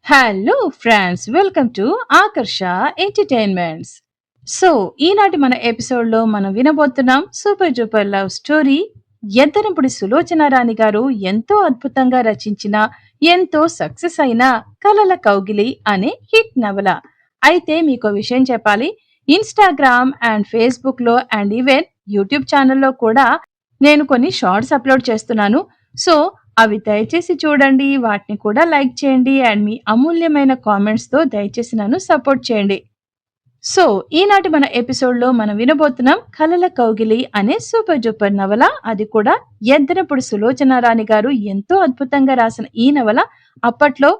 Hello friends, welcome to Akarsha entertainments. So ఈనాటి మన episode లో మనం వినబోతున్నాం super duper love story. Yeddanapudi Sulochana Rani గారు ఎంతో అద్భుతంగా రచించిన, ఎంతో సక్సెస్ అయిన కలల కౌగిలి అనే హిట్ నవల. అయితే మీకు విషయం చెప్పాలి, ఇన్స్టాగ్రామ్ అండ్ ఫేస్బుక్ లో అండ్ ఈవెన్ యూట్యూబ్ ఛానల్లో కూడా నేను కొన్ని షార్ట్స్ అప్లోడ్ చేస్తున్నాను. సో అవి దయచేసి చూడండి, వాటిని కూడా లైక్ చేయండి అండ్ మీ అమూల్యమైన కామెంట్స్ తో దయచేసి నన్ను సపోర్ట్ చేయండి. సో ఈనాటి మన ఎపిసోడ్ లో మనం వినబోతున్నాం కలల కౌగిలి అనే సూపర్ డూపర్ నవల. అది కూడా ఎద్దనపుడి సులోచన రాణి గారు ఎంతో అద్భుతంగా రాసిన ఈ నవల అప్పట్లో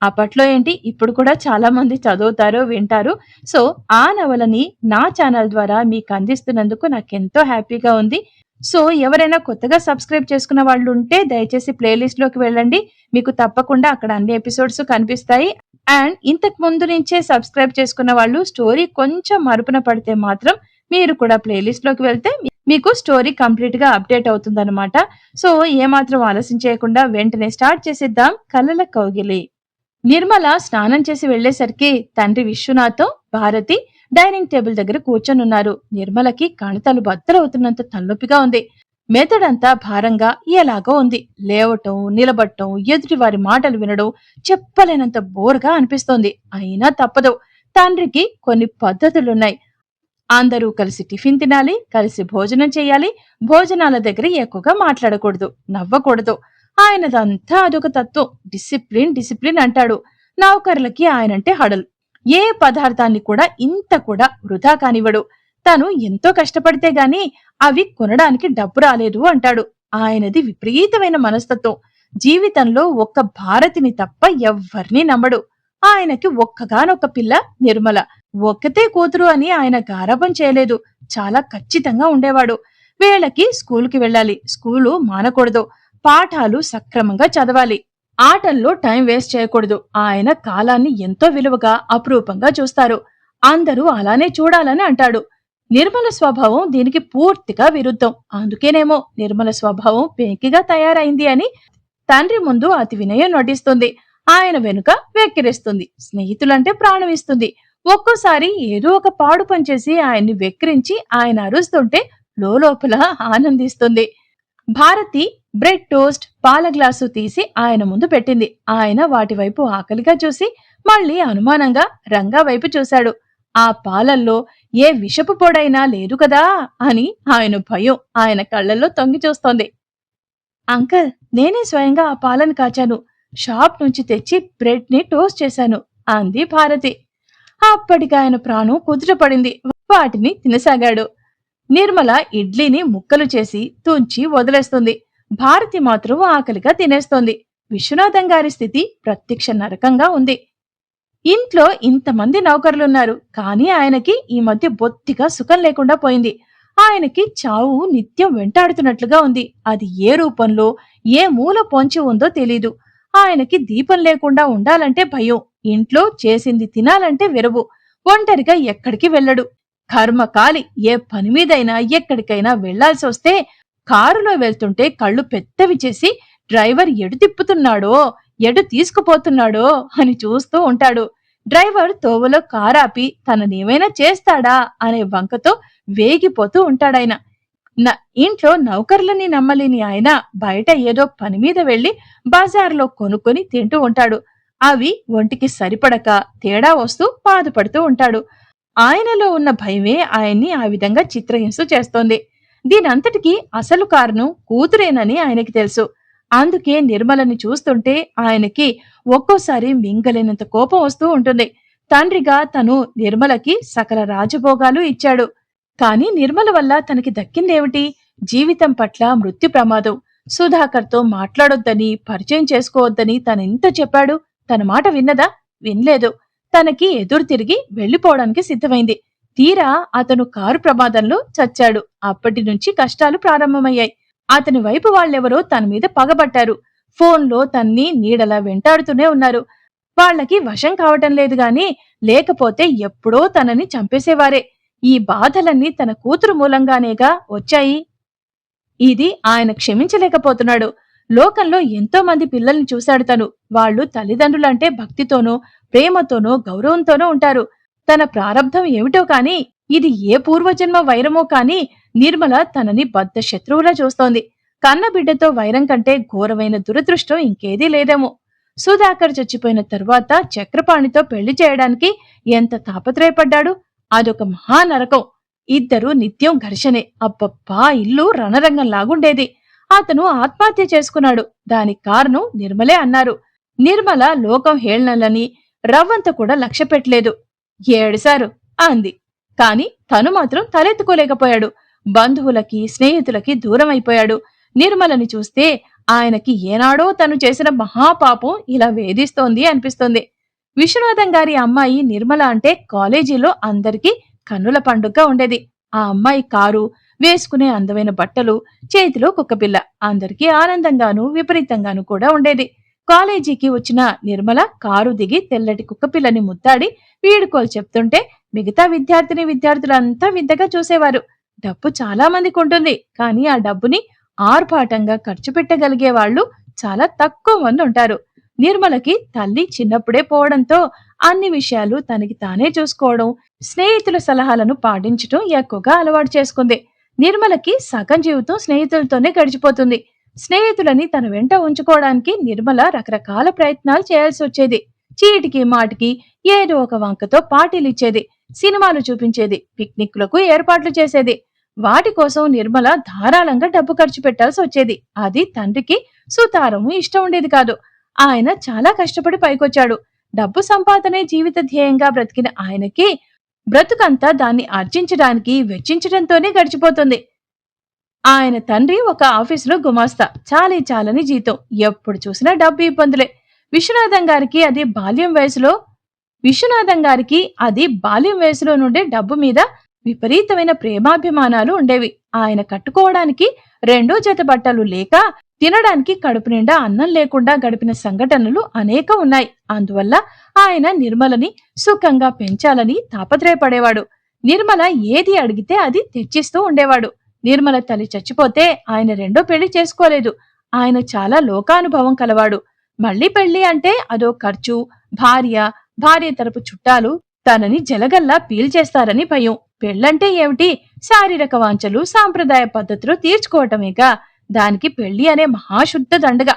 అప్పట్లో ఏంటి ఇప్పుడు కూడా చాలా మంది చదువుతారు, వింటారు. సో ఆ నవలని నా ఛానల్ ద్వారా మీకు అందిస్తున్నందుకు నాకెంతో హ్యాపీగా ఉంది. సో ఎవరైనా కొత్తగా సబ్స్క్రైబ్ చేసుకున్న వాళ్ళు ఉంటే దయచేసి ప్లేలిస్ట్ లోకి వెళ్ళండి. మీకు తప్పకుండా అక్కడ అన్ని ఎపిసోడ్స్ కనిపిస్తాయి. అండ్ ఇంతకు ముందు నుంచే సబ్స్క్రైబ్ చేసుకున్న వాళ్ళు స్టోరీ కొంచెం మరుపున పడితే మాత్రం మీరు కూడా ప్లేలిస్ట్ లోకి వెళ్తే మీకు స్టోరీ కంప్లీట్ గా అప్డేట్ అవుతుందన్నమాట. సో ఏమాత్రం ఆలస్యం చేయకుండా వెంటనే స్టార్ట్ చేసేద్దాం కలల కౌగిలి. నిర్మల స్నానం చేసి వెళ్లేసరికి తండ్రి విశ్వనాథం, భారతి డైనింగ్ టేబుల్ దగ్గర కూర్చొనున్నారు. నిర్మలకి కణతలు బద్దలవుతున్నంత తలనొప్పిగా ఉంది. మెదడంతా భారంగా ఎలాగో ఉంది. లేవటం, నిలబడటం, ఎదుటి వారి మాటలు వినడం చెప్పలేనంత బోర్గా అనిపిస్తోంది. అయినా తప్పదు. తండ్రికి కొన్ని పద్ధతులున్నాయి. అందరూ కలిసి టిఫిన్ తినాలి, కలిసి భోజనం చేయాలి. భోజనాల దగ్గర ఎక్కువగా మాట్లాడకూడదు, నవ్వకూడదు. ఆయనదంతా అదొక తత్వం. డిసిప్లిన్ డిసిప్లిన్ అంటాడు. నౌకర్లకి ఆయనంటే హడలు. ఏ పదార్థాన్ని కూడా ఇంత కూడా వృధా కానివ్వడు. తను ఎంతో కష్టపడితే గాని అవి కొనడానికి డబ్బు రాలేదు అంటాడు. ఆయనది విపరీతమైన మనస్తత్వం. జీవితంలో ఒక్క భారతిని తప్ప ఎవ్వర్నీ నమ్మడు. ఆయనకి ఒక్కగానొక్క పిల్ల నిర్మల. ఒక్కతే కూతురు అని ఆయన గారాబం చేయలేదు. చాలా ఖచ్చితంగా ఉండేవాడు. వేళకి స్కూలుకి వెళ్ళాలి, స్కూలు మానకూడదు. పాఠాలు సక్రమంగా చదవాలి. ఆటల్లో టైం వేస్ట్ చేయకూడదు. ఆయన కాలాన్ని ఎంతో విలువగా, అపురూపంగా చూస్తారు. అందరూ అలానే చూడాలని అంటాడు. నిర్మల స్వభావం దీనికి పూర్తిగా విరుద్ధం. అందుకేనేమో నిర్మల స్వభావం పెంకిగా తయారైంది అని తండ్రి ముందు అతి వినయం నటిస్తుంది. ఆయన వెనుక వెక్కిరిస్తుంది. స్నేహితులంటే ప్రాణం ఇస్తుంది. ఒక్కోసారి ఏదో ఒక పాడు పనిచేసి ఆయన్ని వెక్కిరించి ఆయన అరుస్తుంటే లోపల ఆనందిస్తుంది. భారతి బ్రెడ్ టోస్ట్, పాల గ్లాసు తీసి ఆయన ముందు పెట్టింది. ఆయన వాటి వైపు ఆకలిగా చూసి మళ్ళీ అనుమానంగా రంగా వైపు చూశాడు. ఆ పాలల్లో ఏ విషపు పొడైనా లేదు కదా అని ఆయన భయం ఆయన కళ్లల్లో తొంగి చూస్తోంది. అంకల్, నేనే స్వయంగా ఆ పాలను కాచాను. షాప్ నుంచి తెచ్చి బ్రెడ్ ని టోస్ట్ చేశాను అంది భారతి. అప్పటికి ఆయన ప్రాణం కుదుటపడింది. వాటిని తినసాగాడు. నిర్మల ఇడ్లీని ముక్కలు చేసి తుంచి వదిలేస్తుంది. భారతి మాత్రం ఆకలిగా తినేస్తోంది. విశ్వనాథం గారి స్థితి ప్రత్యక్ష నరకంగా ఉంది. ఇంట్లో ఇంతమంది నౌకర్లున్నారు, కానీ ఆయనకి ఈ మధ్య బొత్తిగా సుఖం లేకుండా పోయింది. ఆయనకి చావు నిత్యం వెంటాడుతున్నట్లుగా ఉంది. అది ఏ రూపంలో, ఏ మూల పొంచి ఉందో తెలీదు. ఆయనకి దీపం లేకుండా ఉండాలంటే భయం. ఇంట్లో చేసింది తినాలంటే విరవు. ఒంటరిగా ఎక్కడికి వెళ్ళడు. కర్మకాలి ఏ పని మీదైనా ఎక్కడికైనా వెళ్లాల్సి వస్తే కారులో వెళ్తుంటే కళ్ళు పెద్దవి చేసి డ్రైవర్ ఎటు తిప్పుతున్నాడో, ఎటు తీసుకుపోతున్నాడో అని చూస్తూ ఉంటాడు. డ్రైవర్ తోవలో కారాపి తననేమైనా చేస్తాడా అనే వంకతో వేగిపోతూ ఉంటాడాయన. ఇంట్లో నౌకర్లని నమ్మలేని ఆయన బయట ఏదో పని మీద వెళ్లి బజార్లో కొనుక్కొని తింటూ ఉంటాడు. అవి ఒంటికి సరిపడక తేడా వస్తూ బాధపడుతూ ఉంటాడు. ఆయనలో ఉన్న భయమే ఆయన్ని ఆ విధంగా చిత్రహింస చేస్తోంది. దీనంతటికీ అసలు కారణం కూతురేనని ఆయనకి తెలుసు. అందుకే నిర్మలని చూస్తుంటే ఆయనకి ఒక్కోసారి మింగలేనంత కోపం వస్తూ ఉంటుంది. తండ్రిగా తను నిర్మలకి సకల రాజభోగాలు ఇచ్చాడు. కాని నిర్మల వల్ల తనకి దక్కిందేమిటి? జీవితం పట్ల మృత్యు ప్రమాదం. సుధాకర్తో మాట్లాడొద్దని, పరిచయం చేసుకోవద్దని తనెంత చెప్పాడు. తన మాట విన్నదా? వినలేదు. తనకి ఎదురు తిరిగి వెళ్లిపోవడానికి సిద్ధమైంది. తీరా అతను కారు ప్రమాదంలో చచ్చాడు. అప్పటి నుంచి కష్టాలు ప్రారంభమయ్యాయి. అతని వైపు వాళ్ళెవరో తన మీద పగబట్టారు. ఫోన్లో తన్ని నీడలా వెంటాడుతూనే ఉన్నారు. వాళ్లకి వశం కావటం లేదు గాని, లేకపోతే ఎప్పుడో తనని చంపేసేవారే. ఈ బాధలన్నీ తన కూతురు మూలంగానేగా వచ్చాయి. ఇది ఆయన క్షమించలేకపోతున్నాడు. లోకంలో ఎంతో మంది పిల్లల్ని చూశాడు తను. వాళ్ళు తల్లిదండ్రులంటే భక్తితోనో, ప్రేమతోనో, గౌరవంతోనో ఉంటారు. తన ప్రారబ్ధం ఏమిటో కాని, ఇది ఏ పూర్వజన్మ వైరమో కాని నిర్మల తనని బద్ధ శత్రువులా చూస్తోంది. కన్నబిడ్డతో వైరం కంటే ఘోరమైన దురదృష్టం ఇంకేదీ లేదేమో. సుధాకర్ చచ్చిపోయిన తరువాత చక్రపాణితో పెళ్లి చేయడానికి ఎంత తాపత్రయపడ్డాడు. అదొక మహానరకం. ఇద్దరూ నిత్యం ఘర్షణే. అబ్బబ్బా, ఇల్లు రణరంగంలాగుండేది. అతను ఆత్మహత్య చేసుకున్నాడు. దానికి కారణం నిర్మలే అన్నారు. నిర్మల లోకం హేళనలని రవ్వంత కూడా లక్ష్య పెట్టలేదు. ఏడిశారు అంది. కాని తను మాత్రం తలెత్తుకోలేకపోయాడు. బంధువులకి, స్నేహితులకి దూరం అయిపోయాడు. నిర్మలని చూస్తే ఆయనకి ఏనాడో తను చేసిన మహాపాపం ఇలా వేధిస్తోంది అనిపిస్తోంది. విశ్వనాథం గారి అమ్మాయి నిర్మల అంటే కాలేజీలో అందరికీ కన్నుల పండుగగా ఉండేది. ఆ అమ్మాయి కారు, వేసుకునే అందమైన బట్టలు, చేతిలో కుక్కపిల్ల అందరికీ ఆనందంగానూ విపరీతంగానూ కూడా ఉండేది. కాలేజీకి వచ్చిన నిర్మల కారు దిగి తెల్లటి కుక్కపిల్లని ముద్దాడి వీడుకోలు చెప్తుంటే మిగతా విద్యార్థులంతా వింతగా చూసేవారు. డబ్బు చాలా మందికి ఉంటుంది, కానీ ఆ డబ్బుని ఆర్భాటంగా ఖర్చు పెట్టగలిగే వాళ్ళు చాలా తక్కువ మంది ఉంటారు. నిర్మలకి తల్లి చిన్నప్పుడే పోవడంతో అన్ని విషయాలు తనకి తానే చూసుకోవడం, స్నేహితుల సలహాలను పాటించడం ఎక్కువగా అలవాటు చేసుకుంది. నిర్మలకి సగం జీవితం స్నేహితులతోనే గడిచిపోతుంది. స్నేహితులని తన వెంట ఉంచుకోవడానికి నిర్మల రకరకాల ప్రయత్నాలు చేయాల్సి వచ్చేది. చీటికి మాటికి ఏదో ఒక వంకతో పార్టీలిచ్చేది, సినిమాలు చూపించేది, పిక్నిక్లకు ఏర్పాట్లు చేసేది. వాటి కోసం నిర్మల ధారాళంగా డబ్బు ఖర్చు పెట్టాల్సి వచ్చేది. అది తండ్రికి సుతారము ఇష్టం ఉండేది కాదు. ఆయన చాలా కష్టపడి పైకొచ్చాడు. డబ్బు సంపాదనే జీవిత ధ్యేయంగా బ్రతికిన ఆయనకి బ్రతుకంతా దాన్ని ఆర్జించడానికి వెచ్చించడంతోనే గడిచిపోతుంది. ఆయన తండ్రి ఒక ఆఫీసులో గుమాస్తా. చాలని జీతం. ఎప్పుడు చూసినా డబ్బు ఇబ్బందులే. విశ్వనాథం గారికి అది బాల్యం వయసులో నుండే డబ్బు మీద విపరీతమైన ప్రేమాభిమానాలు ఉండేవి. ఆయన కట్టుకోవడానికి 2 జత బట్టలు లేక, తినడానికి కడుపు నిండా అన్నం లేకుండా గడిపిన సంఘటనలు అనేకం ఉన్నాయి. అందువల్ల ఆయన నిర్మలని సుఖంగా పెంచాలని తాపత్రయపడేవాడు. నిర్మల ఏది అడిగితే అది తెచ్చిస్తూ ఉండేవాడు. నిర్మల తల్లి చచ్చిపోతే ఆయన రెండో పెళ్లి చేసుకోలేదు. ఆయన చాలా లోకానుభవం కలవాడు. మళ్లీ పెళ్లి అంటే అదో ఖర్చు, భార్య తరపు చుట్టాలు తనని జలగల్లా పీల్చేస్తారని భయం. పెళ్ళంటే ఏమిటి? శారీరక వాంఛలు, సాంప్రదాయ పద్ధతులు తీర్చుకోవటమేగా. దానికి పెళ్లి అనే మహాశుద్ధ దండగా.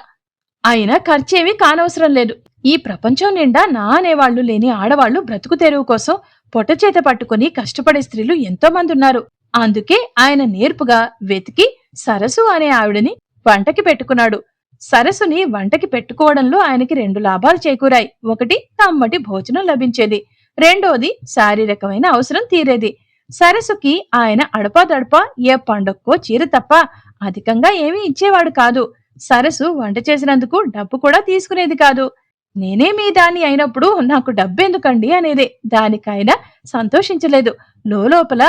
అయినా ఖర్చేమీ కానవసరం లేదు. ఈ ప్రపంచం నిండా నా అనేవాళ్లు లేని ఆడవాళ్లు బ్రతుకు తెరువు కోసం పొట్టచేత పట్టుకుని కష్టపడే స్త్రీలు ఎంతో మంది ఉన్నారు. అందుకే ఆయన నేర్పుగా వెతికి సరసు అనే ఆవిడని వంటకి పెట్టుకున్నాడు. సరసుని వంటకి పెట్టుకోవడంలో ఆయనకి 2 లాభాలు చేకూరాయి. ఒకటి, కమ్మటి భోజనం లభించేది. రెండోది, శారీరకమైన అవసరం తీరేది. సరసుకి ఆయన అడపాదడపా ఏ పండక్కో చీర తప్ప అధికంగా ఏమీ ఇచ్చేవాడు కాదు. సరసు వంట చేసినందుకు డబ్బు కూడా తీసుకునేది కాదు. నేనే మీ దాన్ని అయినప్పుడు నాకు డబ్బెందుకండి అనేదే. దానికైనా సంతోషించలేదు. లోపల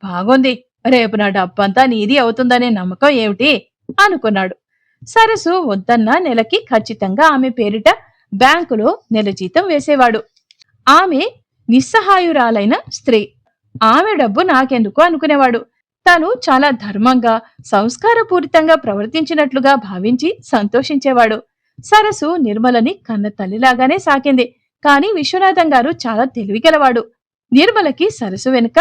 బాగుంది, రేపు నా డబ్బంతా నీది అవుతుందనే నమ్మకం ఏమిటి అనుకున్నాడు. సరసు వద్దన్న నెలకి ఖచ్చితంగా ఆమె పేరిట బ్యాంకులో నెల జీతం వేసేవాడు. ఆమె నిస్సహాయురాలైన స్త్రీ. ఆమె డబ్బు నాకెందుకు అనుకునేవాడు. తను చాలా ధర్మంగా, సంస్కారపూరితంగా ప్రవర్తించినట్లుగా భావించి సంతోషించేవాడు. సరసు నిర్మలని కన్న తల్లిలాగానే సాకింది. కాని విశ్వనాథం గారు చాలా తెలివిగలవాడు. నిర్మలకి సరసు వెనుక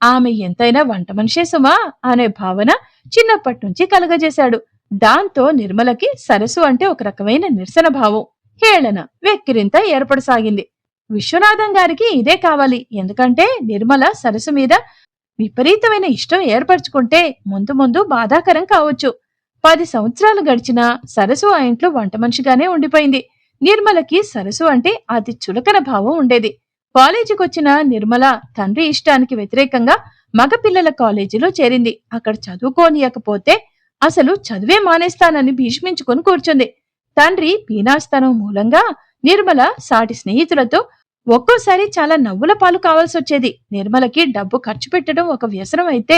ఆమె ఎంతైనా వంట మనిషే సుమా అనే భావన చిన్నప్పట్నుంచి కలగజేశాడు. దాంతో నిర్మలకి సరసు అంటే ఒక రకమైన నిరసన భావం, హేళన, వెక్కిరింత ఏర్పడసాగింది. విశ్వనాథం గారికి ఇదే కావాలి. ఎందుకంటే నిర్మల సరసు మీద విపరీతమైన ఇష్టం ఏర్పరచుకుంటే ముందు ముందు బాధాకరం కావచ్చు. 10 సంవత్సరాలు గడిచినా సరసు ఆ ఇంట్లో వంట మనిషిగానే ఉండిపోయింది. నిర్మలకి సరసు అంటే అతి చులకన భావం ఉండేది. కాలేజీకొచ్చిన నిర్మల తండ్రి ఇష్టానికి వ్యతిరేకంగా మగపిల్లల కాలేజీలో చేరింది. అక్కడ చదువుకోనియకపోతే అసలు చదువే మానేస్తానని భీష్మించుకుని కూర్చుంది. తండ్రి పీనాస్తనం మూలంగా నిర్మల సాటి స్నేహితులతో ఒక్కోసారి చాలా నవ్వుల పాలు కావాల్సొచ్చేది. నిర్మలకి డబ్బు ఖర్చు పెట్టడం ఒక వ్యసనం అయితే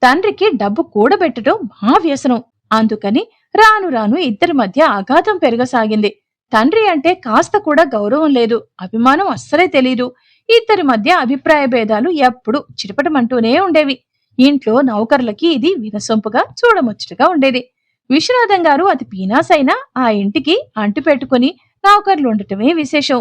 తండ్రికి డబ్బు కూడబెట్టడం మహా వ్యసనం. అందుకని రాను రాను ఇద్దరి మధ్య అగాధం పెరగసాగింది. తండ్రి అంటే కాస్త కూడా గౌరవం లేదు, అభిమానం అస్సలే తెలీదు. ఇద్దరి మధ్య అభిప్రాయ భేదాలు ఎప్పుడు చిటపటమంటూనే ఉండేవి. ఇంట్లో నౌకర్లకి ఇది వినసొంపుగా, చూడముచ్చటగా ఉండేది. విశ్వనాథం గారు అతి పీనాసైనా ఆ ఇంటికి అంటు పెట్టుకుని నౌకర్లుండటమే విశేషం.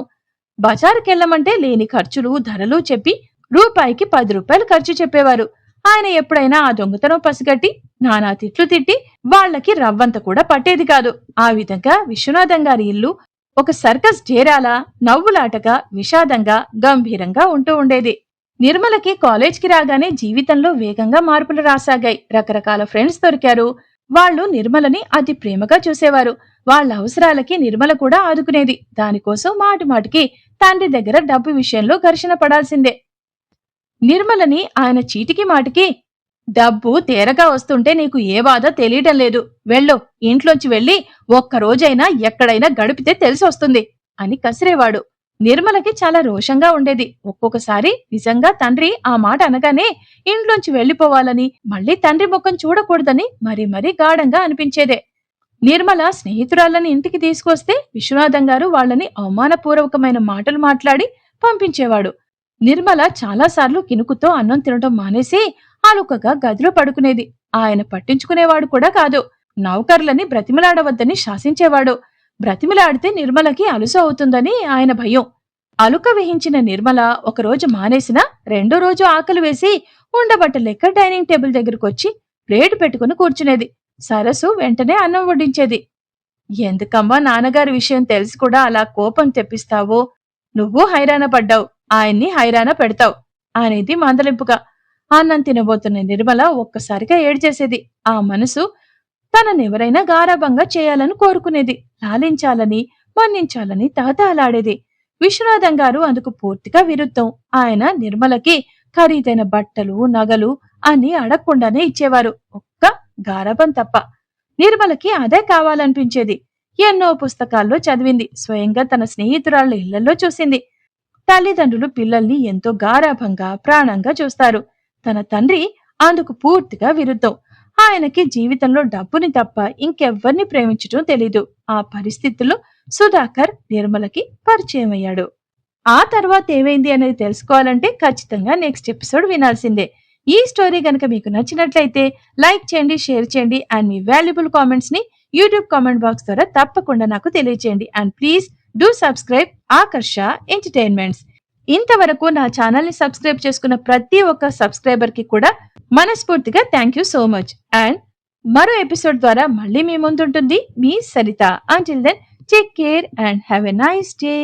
బజారుకెళ్లమంటే లేని ఖర్చులు ధరలు చెప్పి రూపాయికి 10 రూపాయలు ఖర్చు చెప్పేవారు. ఆయన ఎప్పుడైనా ఆ దొంగతనం పసిగట్టి నానా తిట్లు తిట్టి వాళ్లకి రవ్వంత కూడా పట్టేది కాదు. ఆ విధంగా విశ్వనాథం గారి ఇల్లు ఒక సర్కస్ డేరాలా నవ్వులాటగా విషాదంగా గంభీరంగా ఉంటూ ఉండేది. నిర్మలకి కాలేజ్కి రాగానే జీవితంలో వేగంగా మార్పులు రాసాగాయి. రకరకాల ఫ్రెండ్స్ దొరికారు. వాళ్లు నిర్మలని అతి ప్రేమగా చూసేవారు. వాళ్ల అవసరాలకి నిర్మల కూడా ఆదుకునేది. దానికోసం మాటిమాటికి తండ్రి దగ్గర డబ్బు విషయంలో ఘర్షణ పడాల్సిందే. నిర్మలని ఆయన చీటికి మాటికి డబ్బు తేరగా వస్తుంటే నీకు ఏ బాధ తెలియటం లేదు, వెళ్ళు, ఇంట్లోంచి వెళ్ళి ఒక్కరోజైనా ఎక్కడైనా గడిపితే తెలిసొస్తుంది అని కసిరేవాడు. నిర్మలకి చాలా రోషంగా ఉండేది. ఒక్కొక్కసారి నిజంగా తండ్రి ఆ మాట అనగానే ఇంట్లోంచి వెళ్లిపోవాలని, మళ్లీ తండ్రి ముఖం చూడకూడదని మరీ మరీ గాఢంగా అనిపించేదే. నిర్మల స్నేహితురాళ్ళని ఇంటికి తీసుకొస్తే విశ్వనాథం గారు వాళ్లని అవమానపూర్వకమైన మాటలు మాట్లాడి పంపించేవాడు. నిర్మల చాలాసార్లు కినుకుతో అన్నం తినటం మానేసి అలుకగా గదిలో పడుకునేది. ఆయన పట్టించుకునేవాడు కూడా కాదు. నౌకర్లని బ్రతిమలాడవద్దని శాసించేవాడు. బ్రతిమలాడితే నిర్మలకి అలుసు అవుతుందని ఆయన భయం. అలుక విహించిన నిర్మల ఒకరోజు మానేసినా రెండో రోజు ఆకలి వేసి ఉండబట్టలెక్క డైనింగ్ టేబుల్ దగ్గరకొచ్చి ప్లేటు పెట్టుకుని కూర్చునేది. సరసు వెంటనే అన్నం వడ్డించేది. ఎందుకమ్మా నాన్నగారి విషయం తెలిసి కూడా అలా కోపం తెప్పిస్తావో? నువ్వు హైరాణ పడ్డావు, ఆయన్ని హైరాణ పెడతావు అనేది మందలింపుగా. అన్నం తినబోతున్న నిర్మల ఒక్కసారిగా ఏడ్చేసేది. ఆ మనసు తననెవరైనా గారాబంగా చేయాలని కోరుకునేది. లాలించాలని మన్నించాలని తహతహలాడేది. విశ్వనాథం గారు అందుకు పూర్తిగా విరుద్ధం. ఆయన నిర్మలకి ఖరీదైన బట్టలు నగలు అన్ని అడగకుండానే ఇచ్చేవారు, ఒక్క గారాబం తప్ప. నిర్మలకి అదే కావాలనిపించేది. ఎన్నో పుస్తకాల్లో చదివింది, స్వయంగా తన స్నేహితురాళ్ల ఇళ్లలో చూసింది. తల్లిదండ్రులు పిల్లల్ని ఎంతో గారాభంగా ప్రాణంగా చూస్తారు. తన తండ్రి అందుకు పూర్తిగా విరుద్ధం. ఆయనకి జీవితంలో డబ్బుని తప్ప ఇంకెవ్వర్ని ప్రేమించటం తెలీదు. ఆ పరిస్థితుల్లో సుధాకర్ నిర్మలకి పరిచయం అయ్యాడు. ఆ తర్వాత ఏమైంది అనేది తెలుసుకోవాలంటే ఖచ్చితంగా నెక్స్ట్ ఎపిసోడ్ వినాల్సిందే. ఈ స్టోరీ గనక మీకు నచ్చినట్లయితే లైక్ చేయండి, షేర్ చేయండి అండ్ మీ వాల్యుబుల్ కామెంట్స్ ని యూట్యూబ్ కామెంట్ బాక్స్ ద్వారా తప్పకుండా నాకు తెలియచేయండి. And please do subscribe Akarsha entertainments. ఇంతవరకు నా ఛానల్ ని సబ్స్క్రైబ్ చేసుకున్న ప్రతి ఒక్క సబ్స్క్రైబర్ కి కూడా మనస్ఫూర్తిగా thank you so much. And మరో ఎపిసోడ్ ద్వారా మళ్ళీ మీ ముందుంటుంది మీ Saritha. Until then take care and have a nice day.